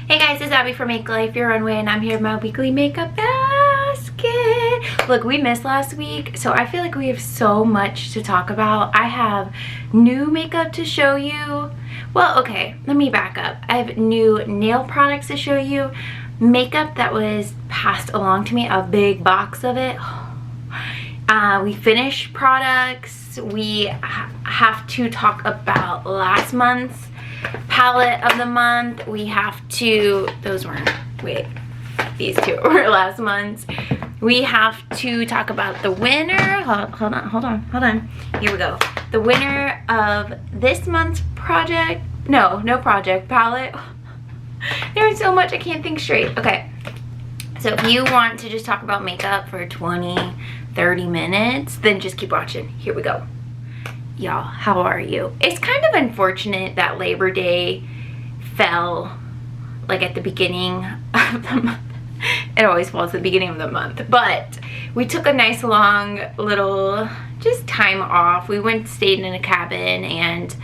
Hey guys, it's Abby from Make Life Your Own Way, and I'm here with my weekly makeup basket. Look, we missed last week, so I feel like we have so much to talk about. I have new makeup to show you. Well, okay, let me back up. I have new nail products to show you. Makeup that was passed along to me, a big box of it. We finished products. We have to talk about last month's palette of the month. We have to, those weren't, wait, these two were last month's. We have to talk about the winner. Hold on. Here we go. The winner of this month's project. No project palette. There's so much I can't think straight. Okay. So if you want to just talk about makeup for 20-30 minutes, then just keep watching. Here we go. Y'all, how are you? It's kind of unfortunate that Labor Day fell like at the beginning of the month. It always falls at the beginning of the month, but we took a nice long little just time off. We stayed in a cabin, and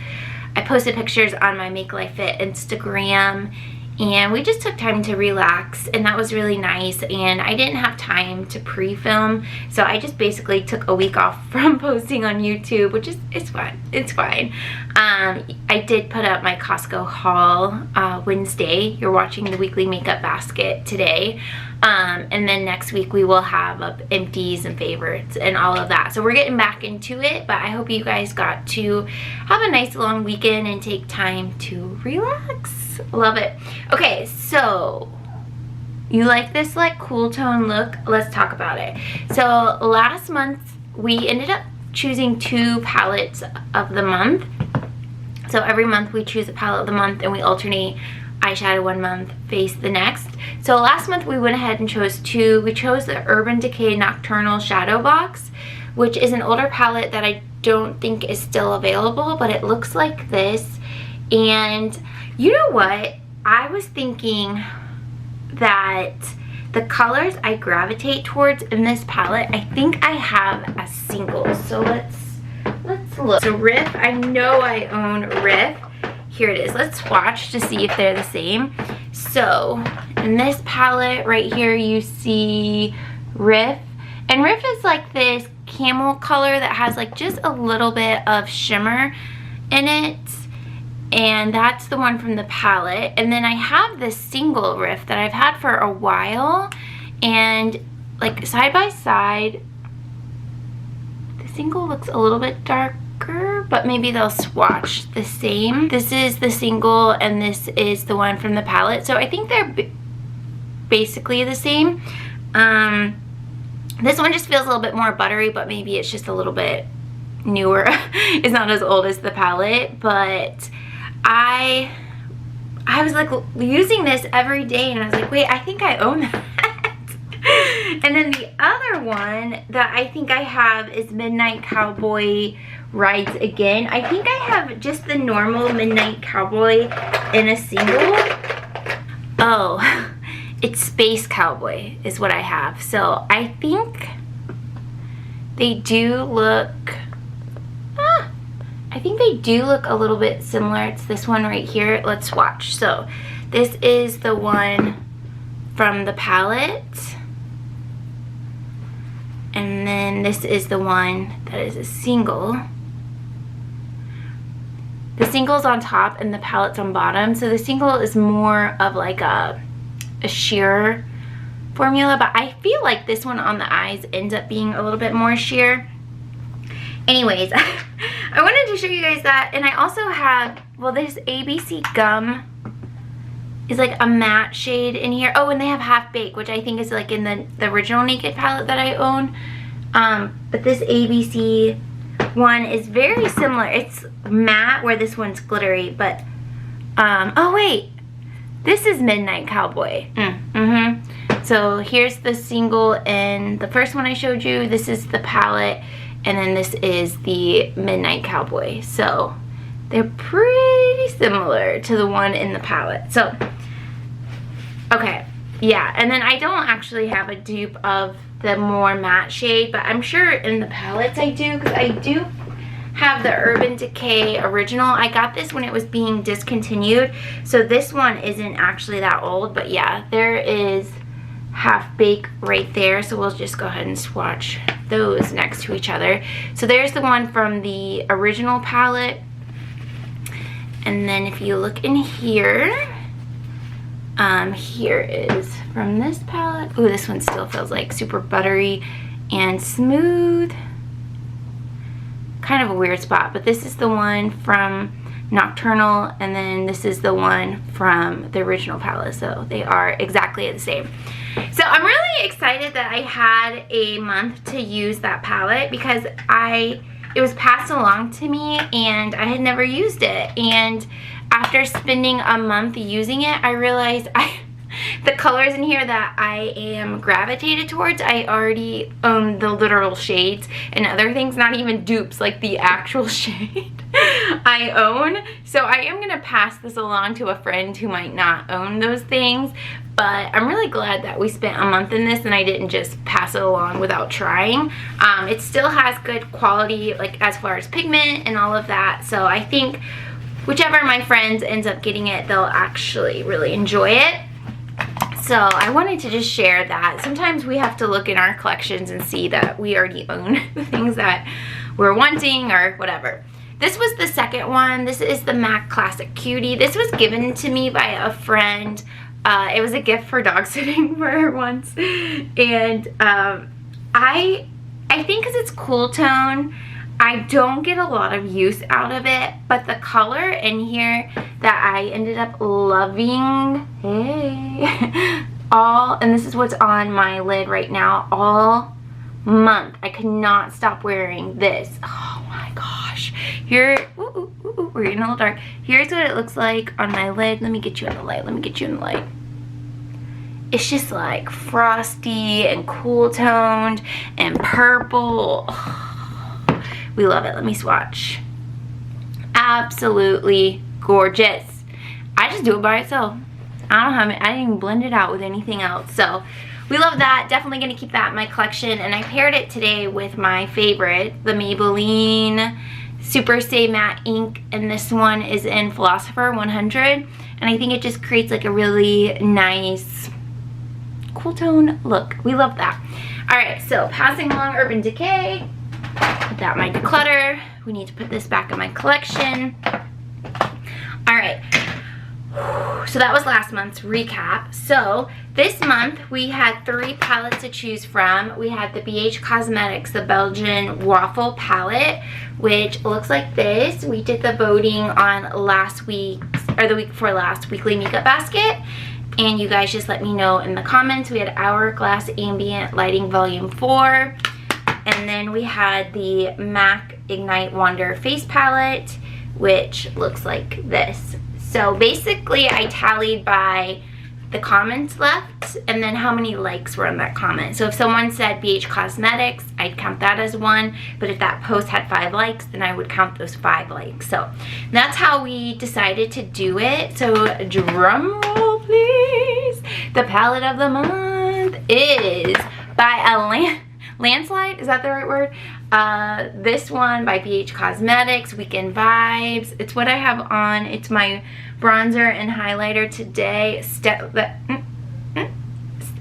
I posted pictures on my Make Life Fit Instagram, and we just took time to relax, and that was really nice. And I didn't have time to pre-film, so I just basically took a week off from posting on YouTube, which is, it's fine. I did put up my Costco haul Wednesday. You're watching the weekly makeup basket today, and then next week we will have up empties and favorites and all of that. So we're getting back into it, but I hope you guys got to have a nice long weekend and take time to relax. Love it. Okay, so you like this like cool tone look? Let's talk about it. So last month we ended up choosing 2 palettes of the month. So every month we choose a palette of the month, and we alternate eyeshadow one month, face the next. So last month we went ahead and chose 2. We chose the Urban Decay Nocturnal Shadow Box, which is an older palette that I don't think is still available, but it looks like this. And you know what? I was thinking that the colors I gravitate towards in this palette, I think I have as singles. So let's look. So Riff, I know I own Riff. Here it is. Let's swatch to see if they're the same. So in this palette right here, you see Riff. And Riff is like this camel color that has like just a little bit of shimmer in it. And that's the one from the palette. And then I have this single Riff that I've had for a while. And like side by side, the single looks a little bit darker, but maybe they'll swatch the same. This is the single, and this is the one from the palette. So I think they're basically the same. This one just feels a little bit more buttery, but maybe it's just a little bit newer. It's not as old as the palette, but I was like using this every day, and I was like, wait, I think I own that. And then the other one that I think I have is Midnight Cowboy Rides Again. I think I have just the normal Midnight Cowboy in a single. Oh, it's Space Cowboy is what I have. So I think they do look, I think they do look a little bit similar. It's this one right here. Let's swatch. So this is the one from the palette. And then this is the one that is a single. The single's on top and the palette's on bottom. So the single is more of like a sheer formula, but I feel like this one on the eyes ends up being a little bit more sheer. Anyways, I wanted to show you guys that. And I also have, well, this ABC Gum is like a matte shade in here. Oh, and they have Half Baked, which I think is like in the original Naked palette that I own. But this ABC one is very similar. It's matte, where this one's glittery, but oh wait, this is Midnight Cowboy. So here's the single in the first one I showed you. This is the palette, and then this is the Midnight Cowboy. So they're pretty similar to the one in the palette. So okay, yeah, and then I don't actually have a dupe of the more matte shade, but I'm sure in the palettes I do, because I do have the Urban Decay Original. I got this when it was being discontinued, so this one isn't actually that old, but yeah, there is Half Baked right there, so we'll just go ahead and swatch those next to each other. So there's the one from the original palette, and then if you look in here, here is from this palette. Ooh, this one still feels like super buttery and smooth. Kind of a weird spot, but this is the one from Nocturnal, and then this is the one from the original palette, so they are exactly the same. So I'm really excited that I had a month to use that palette, because it was passed along to me and I had never used it, and after spending a month using it, I realized the colors in here that I am gravitated towards, I already own the literal shades, and other things, not even dupes, like the actual shade I own. So I am gonna pass this along to a friend who might not own those things, but I'm really glad that we spent a month in this and I didn't just pass it along without trying. It still has good quality, like as far as pigment and all of that, so I think whichever of my friends ends up getting it, they'll actually really enjoy it. So I wanted to just share that. Sometimes we have to look in our collections and see that we already own the things that we're wanting or whatever. This was the second one. This is the MAC Classic Cutie. This was given to me by a friend. It was a gift for dog sitting for her once. And I think because it's cool tone, I don't get a lot of use out of it, but the color in here that I ended up loving, and this is what's on my lid right now, all month. I could not stop wearing this. Oh my gosh. Here, we're getting a little dark. Here's what it looks like on my lid. Let me get you in the light. Let me get you in the light. It's just like frosty and cool toned and purple. We love it. Let me swatch. Absolutely gorgeous. I just do it by itself. I didn't even blend it out with anything else. So we love that. Definitely going to keep that in my collection. And I paired it today with my favorite, the Maybelline Super Stay Matte Ink. And this one is in Philosopher 100. And I think it just creates like a really nice cool tone look. We love that. Alright, so passing along Urban Decay. Put that in my declutter. We need to put this back in my collection. Alright, so that was last month's recap. So this month we had 3 palettes to choose from. We had the BH Cosmetics, the Belgian Waffle palette, which looks like this. We did the voting on last week's, or the week before last, weekly makeup basket. And you guys just let me know in the comments. We had Hourglass Ambient Lighting Volume 4. And then we had the MAC Ignite Wander Face Palette, which looks like this. So basically I tallied by the comments left and then how many likes were on that comment. So if someone said BH Cosmetics, I'd count that as 1. But if that post had 5 likes, then I would count those 5 likes. So that's how we decided to do it. So drum roll please. The palette of the month is by a landslide, is that the right word? This one by BH Cosmetics, Weekend Vibes. It's what I have on. It's my bronzer and highlighter today.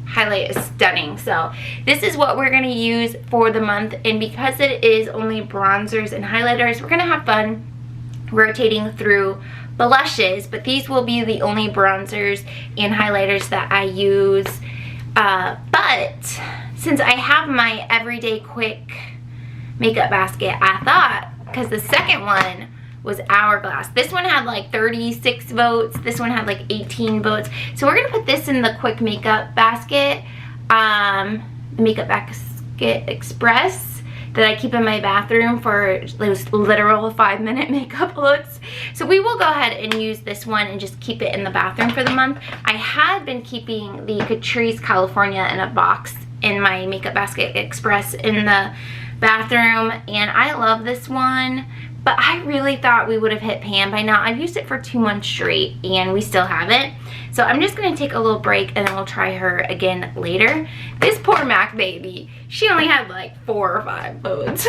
Highlight is stunning. So this is what we're going to use for the month, and because it is only bronzers and highlighters, we're going to have fun rotating through blushes, but these will be the only bronzers and highlighters that I use. But since I have my everyday quick makeup basket, I thought, because the second one was Hourglass. This one had like 36 votes. This one had like 18 votes. So we're going to put this in the quick makeup basket, Makeup Basket Express, that I keep in my bathroom for those literal 5-minute makeup looks. So we will go ahead and use this one and just keep it in the bathroom for the month. I had been keeping the Catrice California in a box in my Makeup Basket Express in the bathroom, and I love this one, but I really thought we would have hit pan by now. I've used it for 2 months straight and we still haven't. So I'm just going to take a little break and then we'll try her again later. This poor MAC baby, she only had like 4 or 5 votes.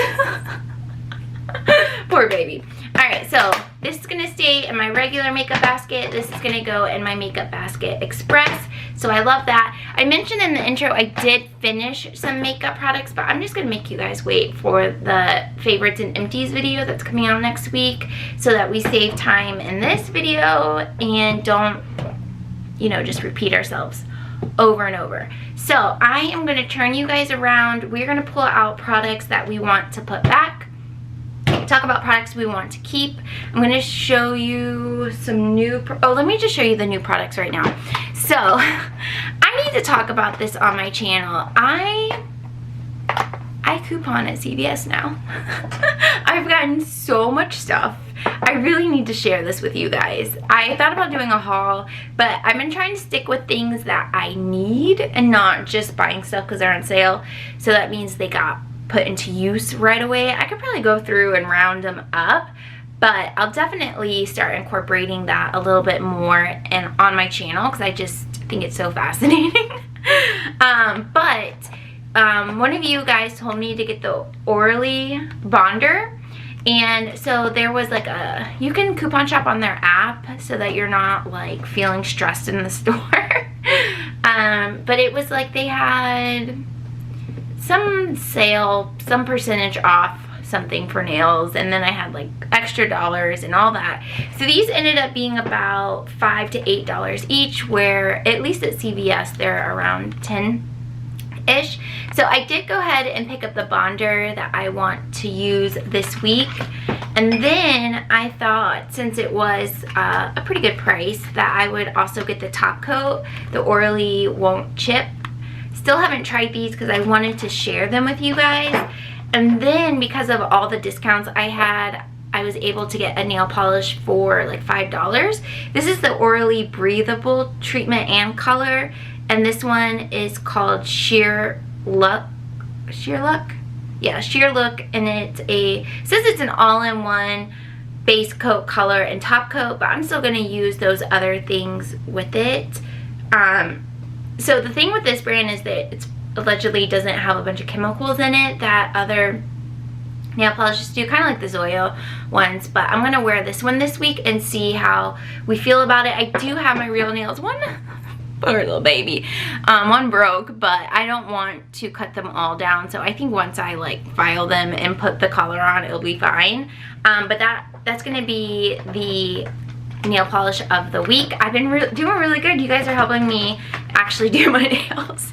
Poor baby. Alright, so this is gonna stay in my regular makeup basket. This is gonna go in my makeup basket express. So I love that. I mentioned in the intro I did finish some makeup products, but I'm just gonna make you guys wait for the favorites and empties video that's coming out next week so that we save time in this video and don't, you know, just repeat ourselves over and over. So I am gonna turn you guys around. We're gonna pull out products that we want to put back, talk about products we want to keep. I'm going to show you some new, let me just show you the new products right now. So, I need to talk about this on my channel. I coupon at CVS now. I've gotten so much stuff. I really need to share this with you guys. I thought about doing a haul, but I've been trying to stick with things that I need and not just buying stuff because they're on sale. So that means they got put into use right away. I could probably go through and round them up, but I'll definitely start incorporating that a little bit more and on my channel because I just think it's so fascinating. One of you guys told me to get the Orly Bonder, and so there was like you can coupon shop on their app so that you're not like feeling stressed in the store. But it was like they had some sale, some percentage off something for nails, and then I had like extra dollars and all that. So these ended up being about $5 to $8 each, where at least at CVS they're around 10-ish. So I did go ahead and pick up the bonder that I want to use this week. And then I thought, since it was a pretty good price, that I would also get the top coat, the Orly Won't Chip. Still haven't tried these because I wanted to share them with you guys. And then because of all the discounts I had, I was able to get a nail polish for like $5. This is the Orly Breathable Treatment and Color, and this one is called Sheer Look. Sheer Look? Yeah, Sheer Look, and it says it's an all-in-one base coat, color, and top coat, but I'm still going to use those other things with it. So the thing with this brand is that it allegedly doesn't have a bunch of chemicals in it that other nail polishes do, kind of like the Zoya ones, but I'm going to wear this one this week and see how we feel about it. I do have my real nails. One, poor little baby, one broke, but I don't want to cut them all down, so I think once I like file them and put the color on, it'll be fine. But that's going to be the nail polish of the week. I've been doing really good. You guys are helping me actually do my nails.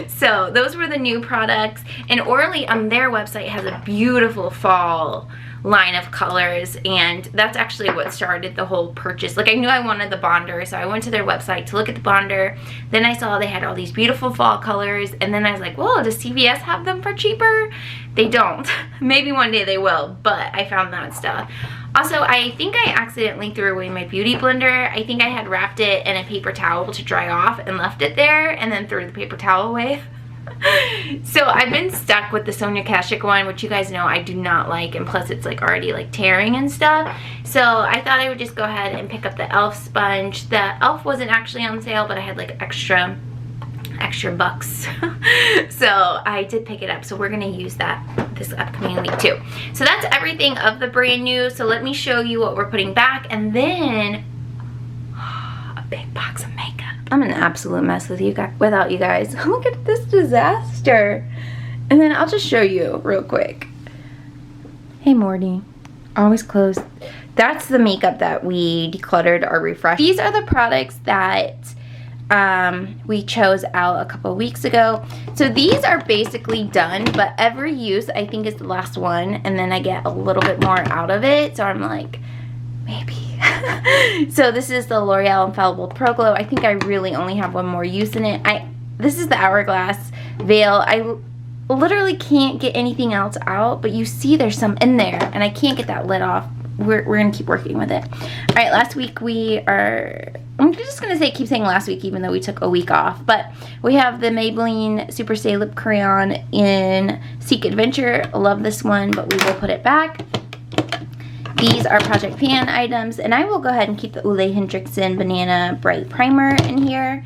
So those were the new products, and Orly on their website has a beautiful fall line of colors, and that's actually what started the whole purchase. Like, I knew I wanted the bonder, so I went to their website to look at the bonder. Then I saw they had all these beautiful fall colors, and then I was like, whoa, does CVS have them for cheaper? They don't. Maybe one day they will, but I found that stuff. Also, I think I accidentally threw away my beauty blender. I think I had wrapped it in a paper towel to dry off and left it there and then threw the paper towel away. So I've been stuck with the Sonia Kashuk one, which you guys know I do not like, and plus it's like already like tearing and stuff. So I thought I would just go ahead and pick up the e.l.f. sponge. The e.l.f. wasn't actually on sale, but I had like extra bucks. So I did pick it up, so we're gonna use that this upcoming week too. So that's everything of the brand new. So let me show you what we're putting back, and then a big box of makeup. I'm an absolute mess with you guys, without you guys. Look at this disaster. And then I'll just show you real quick. Hey Morty, always closed. That's the makeup that we decluttered or refreshed. These are the products that we chose out a couple weeks ago. So these are basically done, but every use I think is the last one, and then I get a little bit more out of it, so I'm like, maybe. So this is the L'Oreal Infallible Pro Glow. I think I really only have one more use in it. This is the Hourglass Veil. I literally can't get anything else out, but you see there's some in there, and I can't get that lid off. We're gonna keep working with it. All right, last week I'm just gonna keep saying last week, even though we took a week off, but we have the Maybelline Super Stay Lip Crayon in Seek Adventure. I love this one, but we will put it back. These are Project Pan items, and I will go ahead and keep the Ole Hendrickson Banana Bright Primer in here.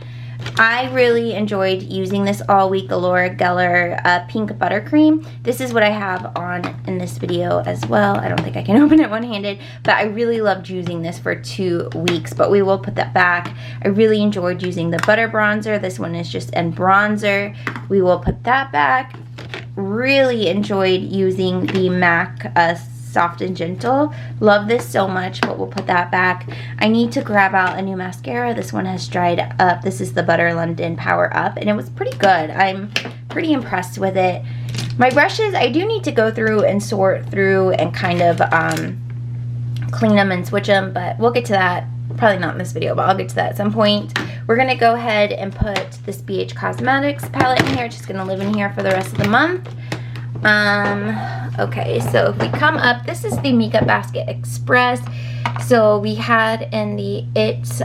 I really enjoyed using this all week, the Laura Geller pink buttercream. This is what I have on in this video as well. I don't think I can open it one-handed, but I really loved using this for 2 weeks, but we will put that back. I really enjoyed using the butter bronzer. This one is just in bronzer. We will put that back. Really enjoyed using the MAC Soft and Gentle. Love this so much, but we'll put that back. I need to grab out a new mascara. This one has dried up. This is the Butter London Power Up, and it was pretty good. I'm pretty impressed with it. My brushes, I do need to go through and sort through and kind of clean them and switch them, but we'll get to that. Probably not in this video, but I'll get to that at some point. We're gonna go ahead and put this BH Cosmetics palette in here. It's just gonna live in here for the rest of the month. Okay, so if we come up, this is the Makeup Basket Express. So we had in the IT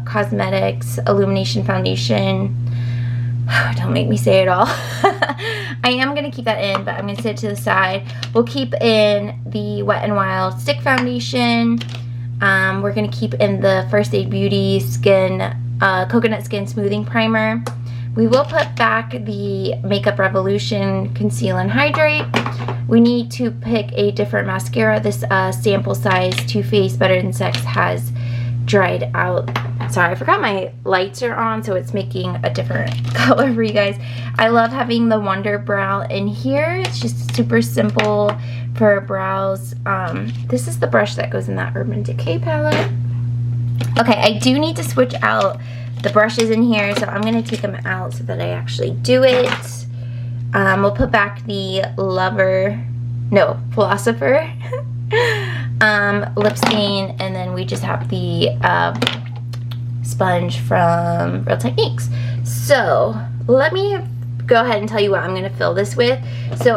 Cosmetics Illumination Foundation. Don't make me say it all. I am going to keep that in, but I'm going to set it to the side. We'll keep in the Wet n Wild Stick Foundation. We're going to keep in the First Aid Beauty Coconut Skin Smoothing Primer. We will put back the Makeup Revolution Conceal and Hydrate. We need to pick a different mascara. This sample size Too Faced Better Than Sex has dried out. Sorry, I forgot my lights are on, so it's making a different color for you guys. I love having the Wonder Brow in here. It's just super simple for brows. This is the brush that goes in that Urban Decay palette. Okay, I do need to switch out the brushes in here, so I'm going to take them out so that I actually do it. We'll put back the Philosopher lip stain, and then we just have the sponge from Real Techniques. So let me go ahead and tell you what I'm going to fill this with. So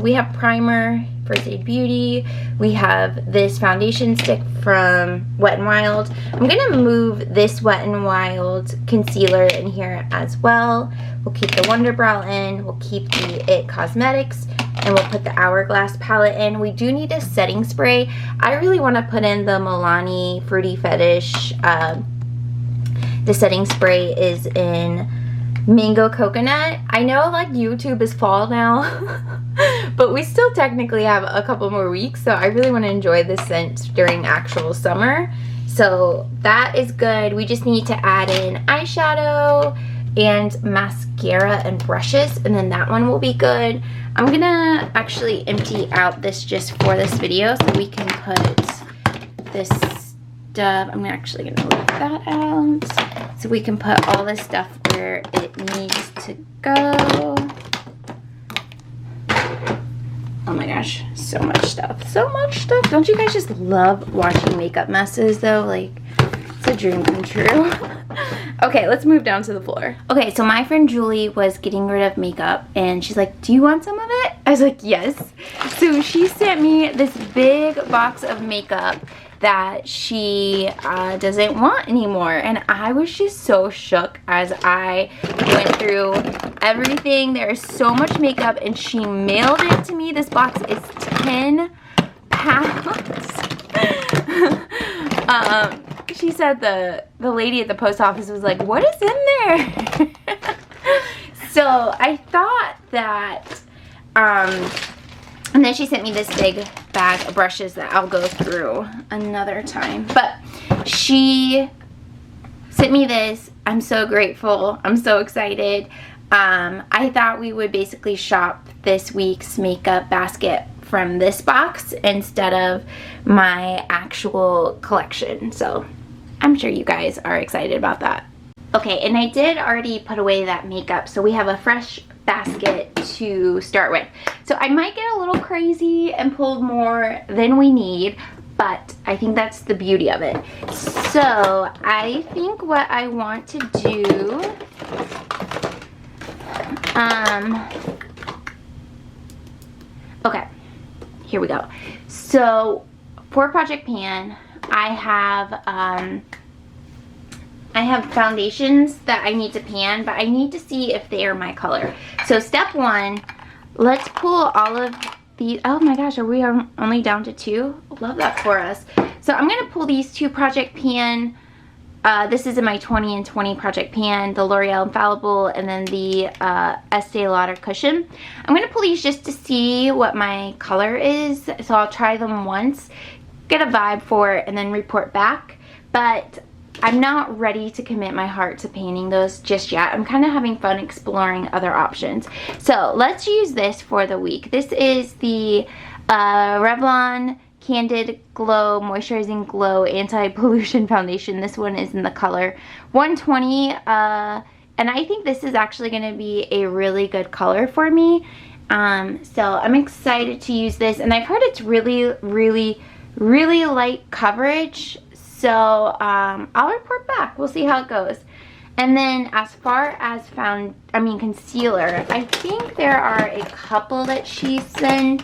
we have primer, First Aid Beauty. We have this foundation stick from Wet n Wild. I'm going to move this Wet n Wild concealer in here as well. We'll keep the Wonder Brow in. We'll keep the IT Cosmetics, and we'll put the Hourglass palette in. We do need a setting spray. I really want to put in the Milani Fruity Fetish. The setting spray is in Mango Coconut. I know like YouTube is fall now, but we still technically have a couple more weeks, so I really want to enjoy this scent during actual summer. So that is good. We just need to add in eyeshadow and mascara and brushes, and then that one will be good. I'm gonna actually empty out this just for this video so we can put this stuff. I'm actually gonna leave that out so we can put all this stuff where it needs to go. Oh my gosh, so much stuff. So much stuff. Don't you guys just love watching makeup messes though? Like, it's a dream come true. Okay, let's move down to the floor. Okay, so my friend Julie was getting rid of makeup, and she's like, do you want some of it? I was like, yes. So she sent me this big box of makeup that she doesn't want anymore, and I was just so shook as I went through everything. There is so much makeup, and she mailed it to me. This box is 10 pounds. She said the lady at the post office was like, what is in there? So I thought that and then she sent me this big bag of brushes that I'll go through another time. But she sent me this. I'm so grateful. I'm so excited. I thought we would basically shop this week's makeup basket from this box instead of my actual collection. So I'm sure you guys are excited about that. Okay, and I did already put away that makeup, so we have a fresh basket to start with. So I might get a little crazy and pull more than we need, but I think that's the beauty of it. So I think what I want to do, okay, here we go. So for Project Pan, I have foundations that I need to pan, but I need to see if they are my color. So step one, let's pull all of these. Oh my gosh, are we only down to 2? Love that for us. So I'm gonna pull these 2 Project Pan This is in my 20 and 20 project pan, the L'Oreal Infallible, and then the Estee Lauder cushion. I'm going to pull these just to see what my color is. So I'll try them once, get a vibe for it, and then report back. But I'm not ready to commit my heart to painting those just yet. I'm kind of having fun exploring other options. So let's use this for the week. This is the Revlon Candid Glow Moisturizing Glow Anti-Pollution Foundation. This one is in the color 120. And I think this is actually going to be a really good color for me. So I'm excited to use this. And I've heard it's really, really, really light coverage. So I'll report back. We'll see how it goes. And then as far as concealer, I think there are a couple that she sent.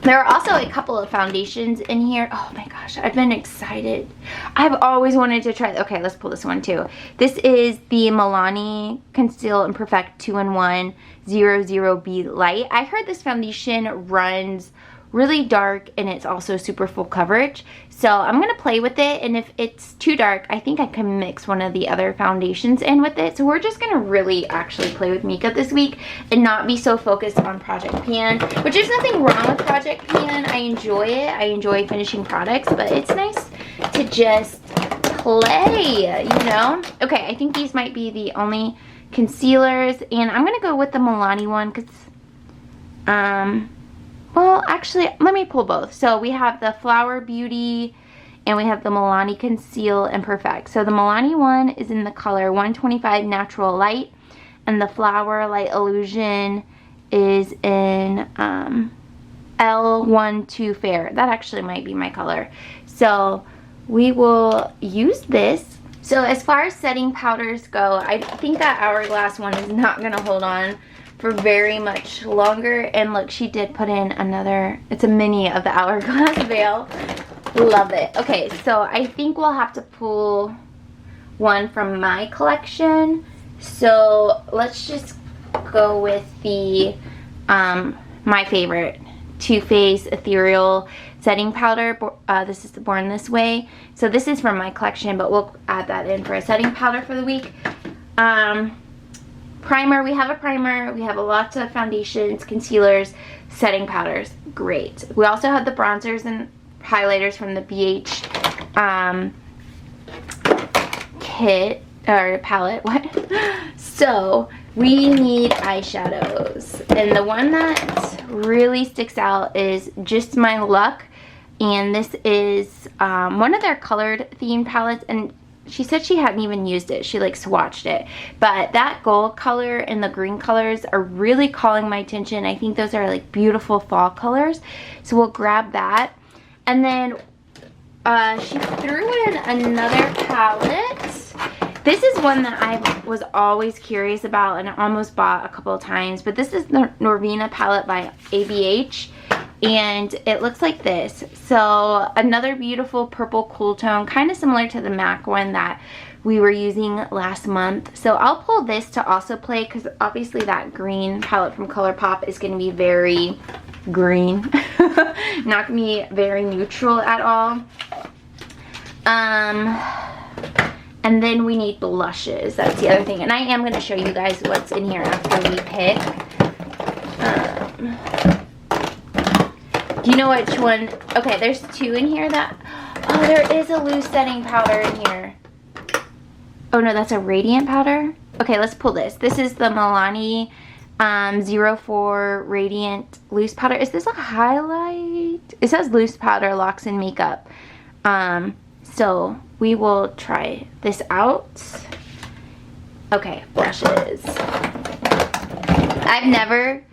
There are also a couple of foundations in here. Oh my gosh, I've been excited. I've always wanted to try. Okay, let's pull this one too. This is the Milani Conceal and Perfect 2-in-1 00B Light. I heard this foundation runs really dark and it's also super full coverage. So I'm going to play with it, and if it's too dark, I think I can mix one of the other foundations in with it. So we're just going to really actually play with makeup this week and not be so focused on Project Pan, which there's nothing wrong with Project Pan. I enjoy it. I enjoy finishing products, but it's nice to just play, you know? Okay, I think these might be the only concealers, and I'm going to go with the Milani one because, well, actually, let me pull both. So we have the Flower Beauty and we have the Milani Conceal and Perfect. So the Milani one is in the color 125 Natural Light, and the Flower Light Illusion is in L12 Fair. That actually might be my color. So we will use this. So as far as setting powders go, I think that Hourglass one is not going to hold on for very much longer. And look, she did put in another, it's a mini of the Hourglass veil. Love it. Okay, so I think we'll have to pull one from my collection. So let's just go with the my favorite Too Faced Ethereal Setting Powder. This is the Born This Way. So this is from my collection, but we'll add that in for a setting powder for the week. Primer, we have a primer, we have lots of foundations, concealers, setting powders. Great. We also have the bronzers and highlighters from the BH kit, or palette, what? So we need eyeshadows, and the one that really sticks out is Just My Luck, and this is one of their colored themed palettes, and she said she hadn't even used it. She like swatched it. But that gold color and the green colors are really calling my attention. I think those are like beautiful fall colors. So we'll grab that. And then she threw in another palette. This is one that I was always curious about and I almost bought a couple of times. But this is the Norvina palette by ABH. And it looks like this. So another beautiful purple cool tone, kind of similar to the MAC one that we were using last month. So I'll pull this to also play, because obviously that green palette from ColourPop is going to be very green. Not going to be very neutral at all. And then we need blushes. That's the other thing. And I am going to show you guys what's in here after we pick. Do you know which one? Okay, there's two in here that... Oh, there is a loose setting powder in here. Oh no, that's a radiant powder? Okay, let's pull this. This is the Milani 04 Radiant Loose Powder. Is this a highlight? It says loose powder, locks in makeup. So we will try this out. Okay, blushes. I've never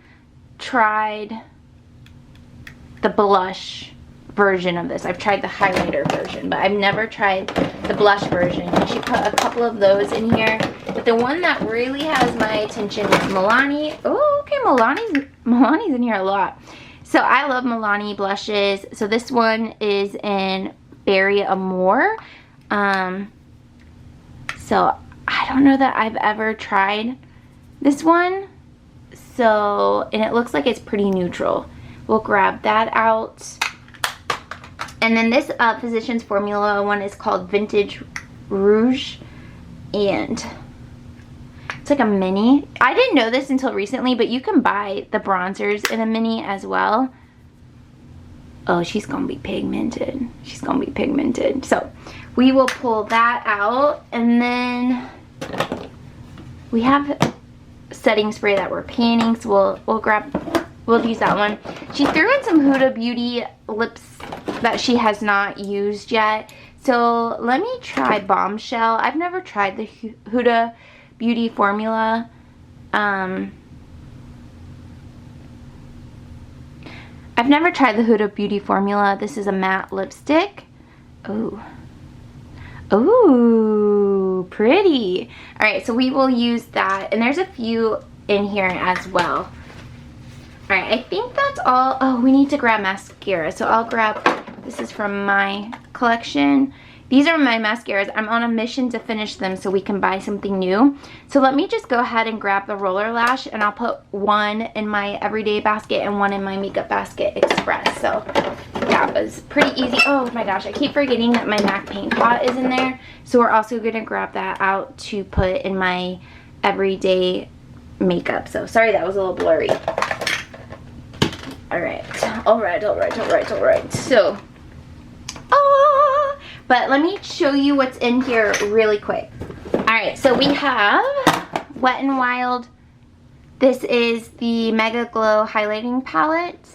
tried the blush version of this. I've tried the highlighter version, but I've never tried the blush version. And she put a couple of those in here. But the one that really has my attention is Milani. Oh, okay, Milani's in here a lot. So I love Milani blushes. So this one is in Berry Amore. So I don't know that I've ever tried this one. So, and it looks like it's pretty neutral. We'll grab that out. And then this Physicians Formula one is called Vintage Rouge, and it's like a mini. I didn't know this until recently, but you can buy the bronzers in a mini as well. Oh, she's gonna be pigmented. She's gonna be pigmented. So we will pull that out, and then we have setting spray that we're panning, so we'll use that one. She threw in some Huda Beauty lips that she has not used yet. So let me try Bombshell. I've never tried the Huda Beauty formula. I've never tried the Huda Beauty formula. This is a matte lipstick. Oh. Ooh, pretty. All right, so we will use that. And there's a few in here as well. All right, I think that's all. Oh, we need to grab mascara. So I'll grab, this is from my collection. These are my mascaras. I'm on a mission to finish them so we can buy something new. So let me just go ahead and grab the Roller Lash, and I'll put one in my everyday basket and one in my makeup basket express. So yeah, it was pretty easy. Oh my gosh, I keep forgetting that my MAC paint pot is in there. So we're also gonna grab that out to put in my everyday makeup. So sorry that was a little blurry. All right. So, but let me show you what's in here really quick. All right, so we have Wet n Wild. This is the Mega Glow highlighting palette.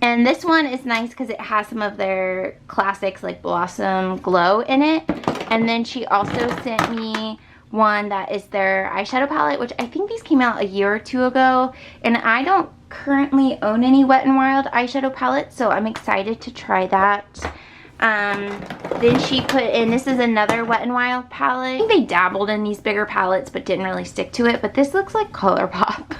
And this one is nice because it has some of their classics like Blossom Glow in it. And then she also sent me one that is their eyeshadow palette, which I think these came out a year or two ago. And I don't currently own any Wet n Wild eyeshadow palettes, so I'm excited to try that. Then she put in, this is another Wet n Wild palette. I think they dabbled in these bigger palettes but didn't really stick to it, but this looks like ColourPop.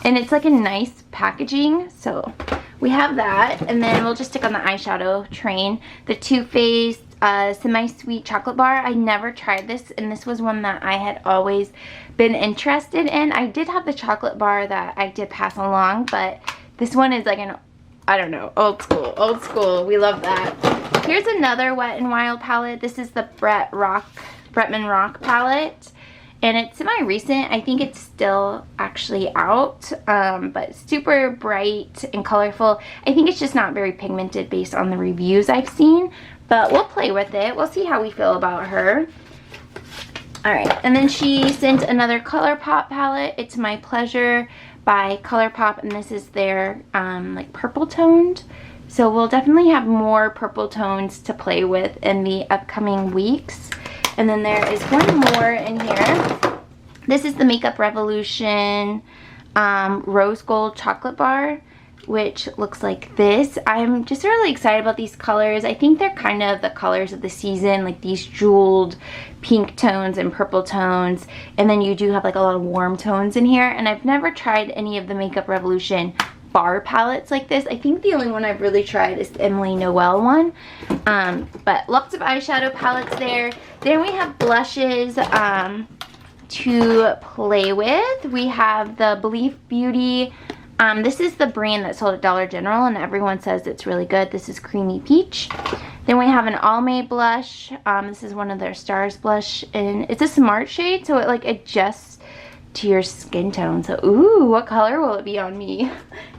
And it's like a nice packaging, so we have that. And then we'll just stick on the eyeshadow train. The Too Faced Semi-Sweet Chocolate Bar. I never tried this, and this was one that I had always been interested in. I did have the chocolate bar that I did pass along, but this one is like an, I don't know, old school. We love that. Here's another Wet n Wild palette. This is the Bretman Rock palette, and it's semi-recent. I think it's still actually out, but super bright and colorful. I think it's just not very pigmented based on the reviews I've seen, but we'll play with it. We'll see how we feel about her. All right, and then she sent another ColourPop palette. It's My Pleasure by ColourPop, and this is their like purple toned. So we'll definitely have more purple tones to play with in the upcoming weeks. And then there is one more in here. This is the Makeup Revolution Rose Gold Chocolate Bar, which looks like this. I'm just really excited about these colors. I think they're kind of the colors of the season, like these jeweled pink tones and purple tones. And then you do have like a lot of warm tones in here. And I've never tried any of the Makeup Revolution bar palettes like this. I think the only one I've really tried is the Emily Noel one. But lots of eyeshadow palettes there. Then we have blushes to play with. We have the Belief Beauty. This is the brand that sold at Dollar General, and everyone says it's really good. This is Creamy Peach. Then we have an Almay blush. This is one of their Stars blush, and it's a smart shade, so it like adjusts to your skin tone. So, ooh, what color will it be on me?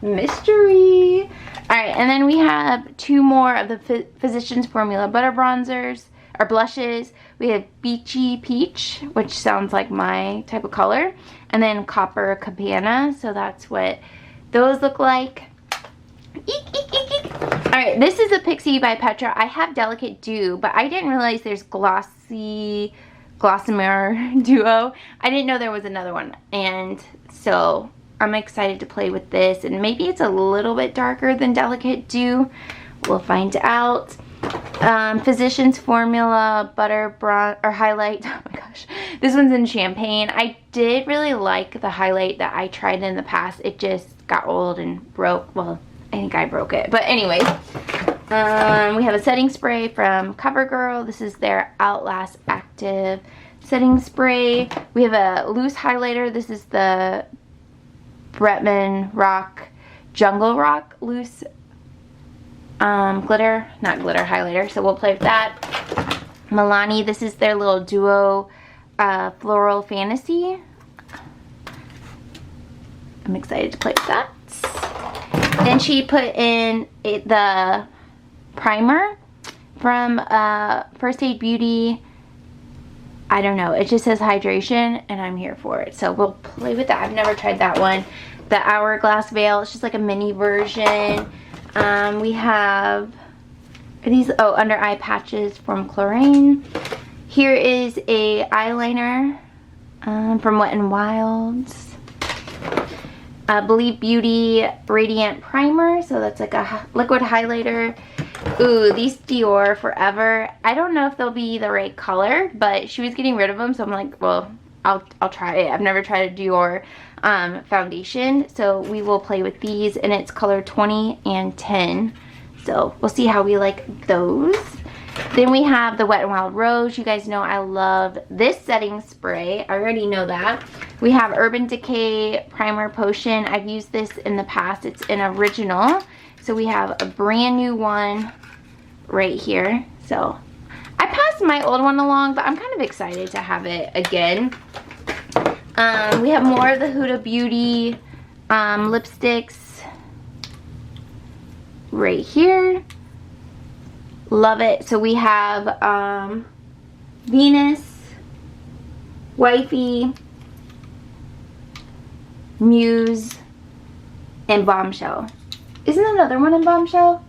Mystery. All right, and then we have two more of the Physicians Formula Butter Bronzers, or blushes. We have Beachy Peach, which sounds like my type of color, and then Copper Cabana. So that's what those look like. Eek, eek, eek, eek. All right, this is a Pixie by Petra. I have Delicate Dew, but I didn't realize there's Gossamer Duo. I didn't know there was another one, and so I'm excited to play with this. And maybe it's a little bit darker than Delicate Dew. We'll find out. Physicians Formula Butter Bronze or Highlight. Oh my gosh, this one's in Champagne. I did really like the highlight that I tried in the past. It just got old and broke. Well, I think I broke it, but anyways. We have a setting spray from CoverGirl. This is their Outlast Active setting spray. We have a loose highlighter. This is the Bretman Rock Jungle Rock loose not glitter highlighter, so we'll play with that. Milani, this is their little duo floral fantasy. I'm excited to play with that. Then she put in the primer from First Aid Beauty. I don't know, it just says hydration and I'm here for it, so we'll play with that. I've never tried that one. The Hourglass Veil, it's just like a mini version. We have these under eye patches from Chlorine. Here is a eyeliner from Wet n Wild's. Believe Beauty Radiant Primer, so that's like a liquid highlighter. Ooh, these Dior Forever. I don't know if they'll be the right color, but she was getting rid of them, so I'm like, well, I'll try it. I've never tried a Dior foundation, so we will play with these, and it's color 20 and 10. So we'll see how we like those. Then we have the Wet n Wild Rose. You guys know I love this setting spray. I already know that. We have Urban Decay Primer Potion. I've used this in the past. It's an original. So we have a brand new one right here. So I passed my old one along, but I'm kind of excited to have it again. We have more of the Huda Beauty lipsticks right here. Love it. So we have Venus, Wifey, Muse, and Bombshell. Isn't another one in Bombshell?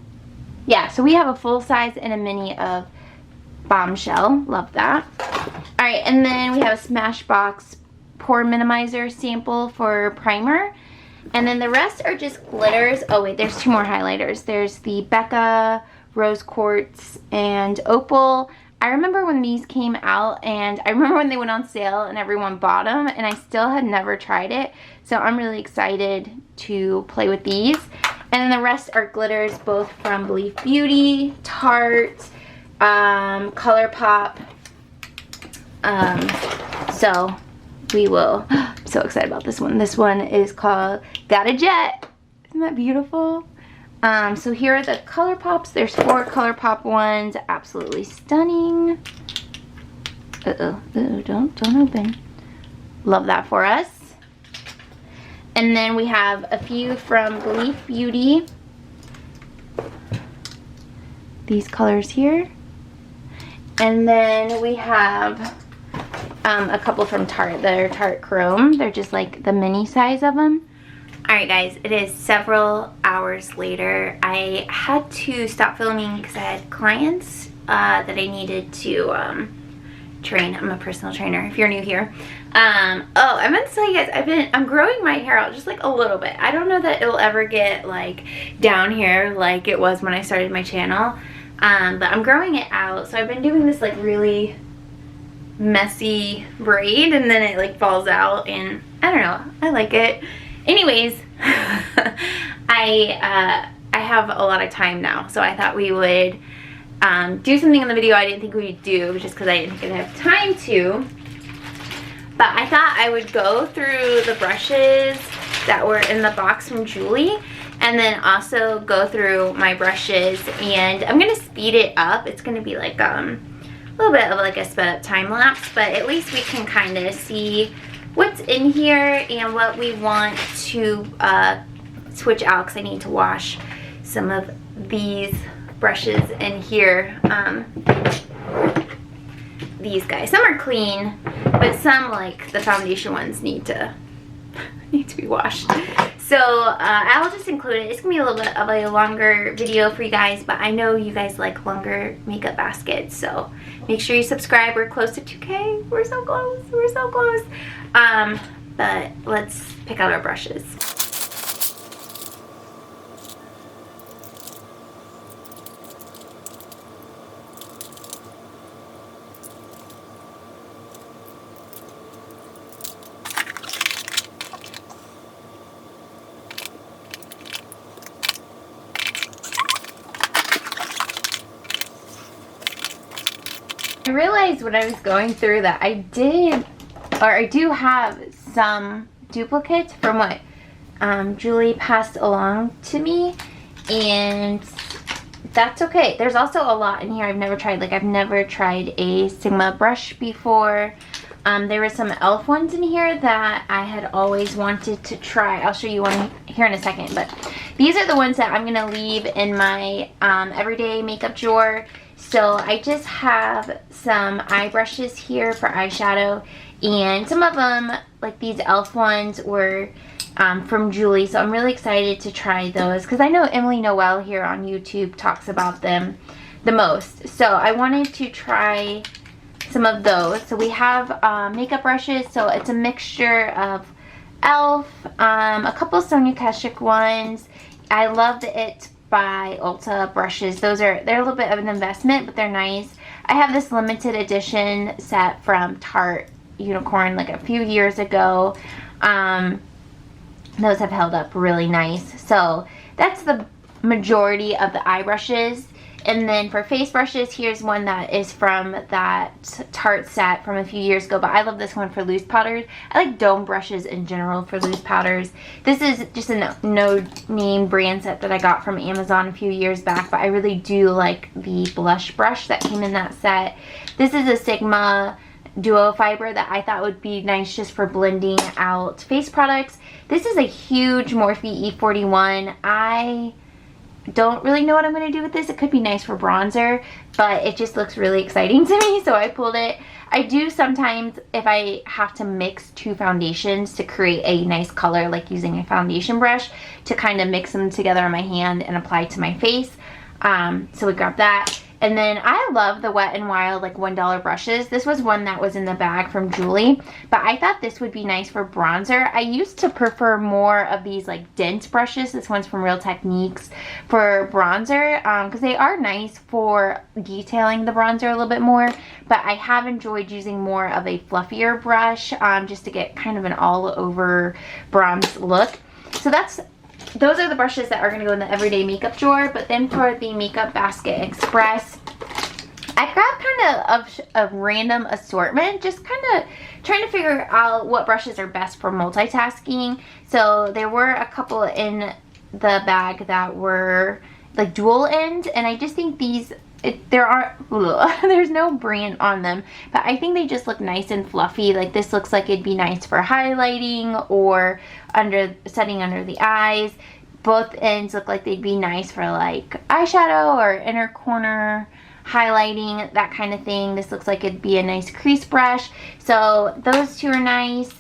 Yeah, so we have a full size and a mini of Bombshell. Love that. Alright, and then we have a Smashbox Pore Minimizer sample for primer. And then the rest are just glitters. Oh wait, there's two more highlighters. There's the Becca Rose Quartz and Opal. I remember when these came out, and I remember when they went on sale and everyone bought them, and I still had never tried it. So I'm really excited to play with these. And then the rest are glitters, both from Believe Beauty, Tarte, ColourPop. So we will, I'm so excited about this one. This one is called Got a Jet. Isn't that beautiful? So here are the ColourPops. There's 4 ColourPop ones. Absolutely stunning. Uh-oh, don't open. Love that for us. And then we have a few from Believe Beauty. These colors here. And then we have a couple from Tarte. They're Tarte Chrome. They're just like the mini size of them. Alright guys, it is several hours later. I had to stop filming because I had clients that I needed to train. I'm a personal trainer if you're new here. Oh, I meant to tell you guys, I'm growing my hair out just like a little bit. I don't know that it'll ever get like down here like it was when I started my channel. But I'm growing it out. So I've been doing this like really messy braid, and then it like falls out, and I don't know, I like it. Anyways, I have a lot of time now, so I thought we would do something in the video I didn't think we'd do just because I didn't think I'd have time to. But I thought I would go through the brushes that were in the box from Julie, and then also go through my brushes, and I'm going to speed it up. It's going to be like a little bit of like a sped up time lapse, but at least we can kind of see what's in here and what we want to switch out, because I need to wash some of these brushes in here. These guys, some are clean, but some, like the foundation ones, need to be washed. So I'll just include it. It's gonna be a little bit of a longer video for you guys, but I know you guys like longer makeup baskets, so make sure you subscribe. We're close to 2K. We're so close. We're so close. But let's pick out our brushes. I realized when I was going through that I do have some duplicates from what Julie passed along to me, and that's okay. There's also a lot in here I've never tried. Like, I've never tried a Sigma brush before. There were some e.l.f. ones in here that I had always wanted to try. I'll show you one here in a second, but these are the ones that I'm gonna leave in my everyday makeup drawer. So I just have some eye brushes here for eyeshadow, and some of them, like these e.l.f. ones, were from Julie, so I'm really excited to try those because I know Emily Noel here on YouTube talks about them the most. So I wanted to try some of those. So we have makeup brushes, so it's a mixture of e.l.f., a couple Sonia Kashuk ones. I love the It by Ulta brushes. They're a little bit of an investment, but they're nice. I have this limited edition set from Tarte Unicorn like a few years ago. Those have held up really nice. So that's the majority of the eye brushes. And then for face brushes, here's one that is from that Tarte set from a few years ago, but I love this one for loose powders. I like dome brushes in general for loose powders. This is just a no-name brand set that I got from Amazon a few years back, but I really do like the blush brush that came in that set. This is a Sigma duo fiber that I thought would be nice just for blending out face products. This is a huge Morphe E41. I don't really know what I'm going to do with this. It could be nice for bronzer, but it just looks really exciting to me, so I pulled it. I do sometimes, if I have to mix two foundations to create a nice color, like using a foundation brush to kind of mix them together on my hand and apply to my face. So we grabbed that. And then I love the Wet n Wild like $1 brushes. This was one that was in the bag from Julie, but I thought this would be nice for bronzer. I used to prefer more of these like dense brushes. This one's from Real Techniques for bronzer, because they are nice for detailing the bronzer a little bit more, but I have enjoyed using more of a fluffier brush just to get kind of an all over bronze look. So those are the brushes that are going to go in the everyday makeup drawer. But then for the Makeup Basket Express, I grabbed kind of a random assortment, just kind of trying to figure out what brushes are best for multitasking. So there were a couple in the bag that were like dual end, and I just think these, there's no brand on them, but I think they just look nice and fluffy. Like this looks like it'd be nice for highlighting or setting under the eyes. Both ends look like they'd be nice for like eyeshadow or inner corner highlighting, that kind of thing. This looks like it'd be a nice crease brush. So those two are nice.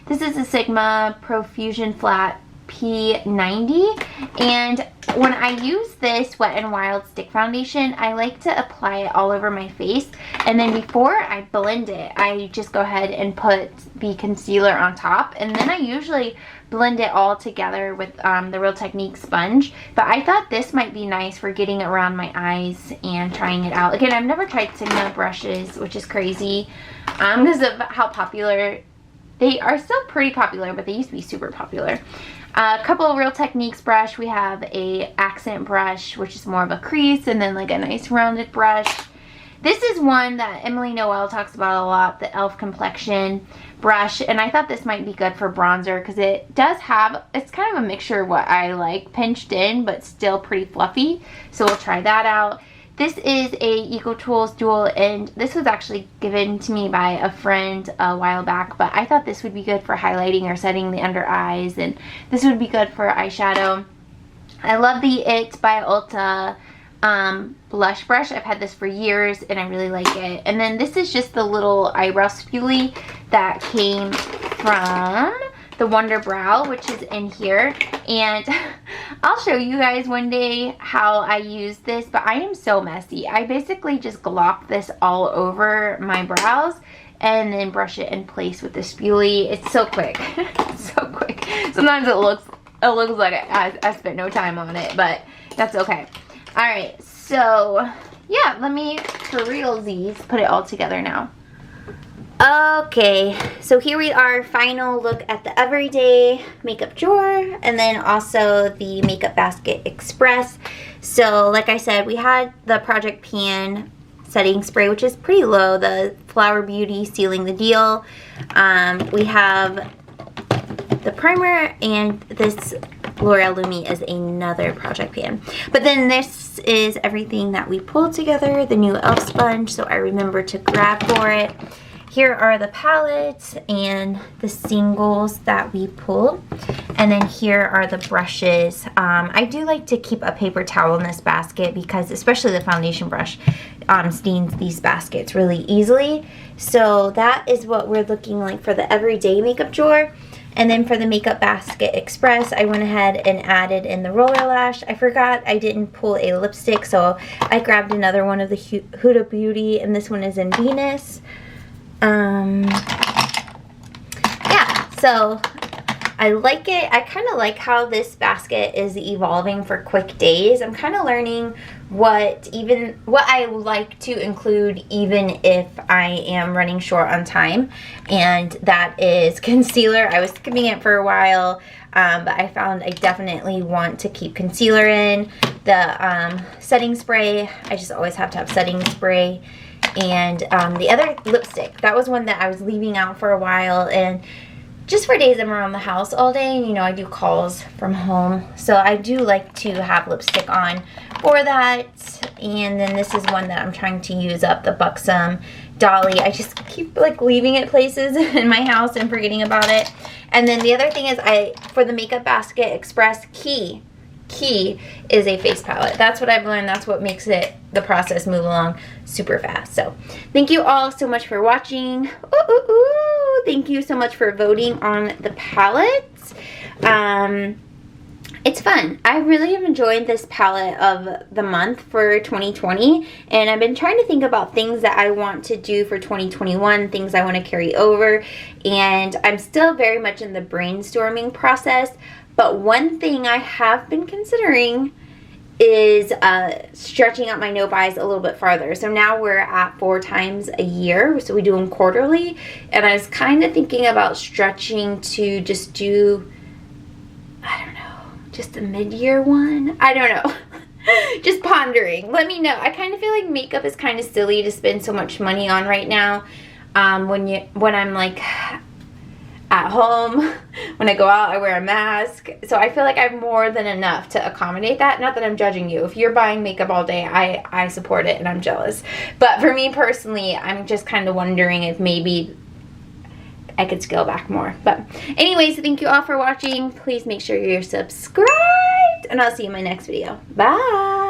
This is a Sigma Profusion Flat P90, and when I use this Wet n Wild stick foundation, I like to apply it all over my face, and then before I blend it, I just go ahead and put the concealer on top, and then I usually blend it all together with the Real Techniques sponge. But I thought this might be nice for getting around my eyes and trying it out. Again, I've never tried Sigma brushes, which is crazy because of how popular they are. Still pretty popular, but they used to be super popular. A couple of Real Techniques brush. We have a accent brush, which is more of a crease, and then like a nice rounded brush. This is one that Emily Noel talks about a lot, the e.l.f. Complexion brush, and I thought this might be good for bronzer because it does have, it's kind of a mixture of what I like, pinched in but still pretty fluffy, so we'll try that out. This is a EcoTools dual end. This was actually given to me by a friend a while back, but I thought this would be good for highlighting or setting the under eyes, and this would be good for eyeshadow. I love the It by Ulta blush brush. I've had this for years and I really like it. And then this is just the little eyebrow spoolie that came from the Wonder Brow, which is in here, and I'll show you guys one day how I use this, but I am so messy. I basically just glop this all over my brows and then brush it in place with the spoolie. It's so quick. It's so quick. Sometimes it looks like I spent no time on it, but that's okay. All right, so yeah, let me for realsies put it all together now. Okay, so here we are, final look at the everyday makeup drawer, and then also the Makeup Basket Express. So like I said, we had the Project Pan setting spray, which is pretty low, the Flower Beauty Sealing the Deal. We have the primer and this L'Oreal Lumi is another project pan. But then this is everything that we pulled together, the new e.l.f. sponge, so I remember to grab for it. Here are the palettes and the singles that we pulled. And then here are the brushes. I do like to keep a paper towel in this basket because especially the foundation brush stains these baskets really easily. So that is what we're looking like for the everyday makeup drawer. And then for the Makeup Basket Express, I went ahead and added in the roller lash. I forgot I didn't pull a lipstick, so I grabbed another one of the Huda Beauty, and this one is in Venus. Yeah, so I like it. I kind of like how this basket is evolving for quick days. I'm kind of learning what I like to include even if I am running short on time, and that is concealer. I was skipping it for a while, but I found I definitely want to keep concealer in. The setting spray, I just always have to have setting spray. And the other lipstick, that was one that I was leaving out for a while, and just for days I'm around the house all day, and you know I do calls from home, so I do like to have lipstick on for that. And then this is one that I'm trying to use up, the Buxom Dolly. I just keep like leaving it places in my house and forgetting about it. And then the other thing is for the Makeup Basket Express, key is a face palette. That's what I've learned. That's what makes the process move along super fast. So thank you all so much for watching. Thank you so much for voting on the palettes. It's fun. I really have enjoyed this palette of the month for 2020, and I've been trying to think about things that I want to do for 2021, things I want to carry over, and I'm still very much in the brainstorming process. But one thing I have been considering is stretching out my no buys a little bit farther. So now we're at 4 times a year, so we do them quarterly, and I was kind of thinking about stretching to just do, I don't know, just a mid-year one. I don't know. Just pondering. Let me know. I kind of feel like makeup is kind of silly to spend so much money on right now. When I'm like at home, when I go out I wear a mask, so I feel like I have more than enough to accommodate that. Not that I'm judging you. If you're buying makeup all day, I support it and I'm jealous, but for me personally, I'm just kind of wondering if maybe I could scale back more. But anyways, thank you all for watching. Please make sure you're subscribed, and I'll see you in my next video. Bye.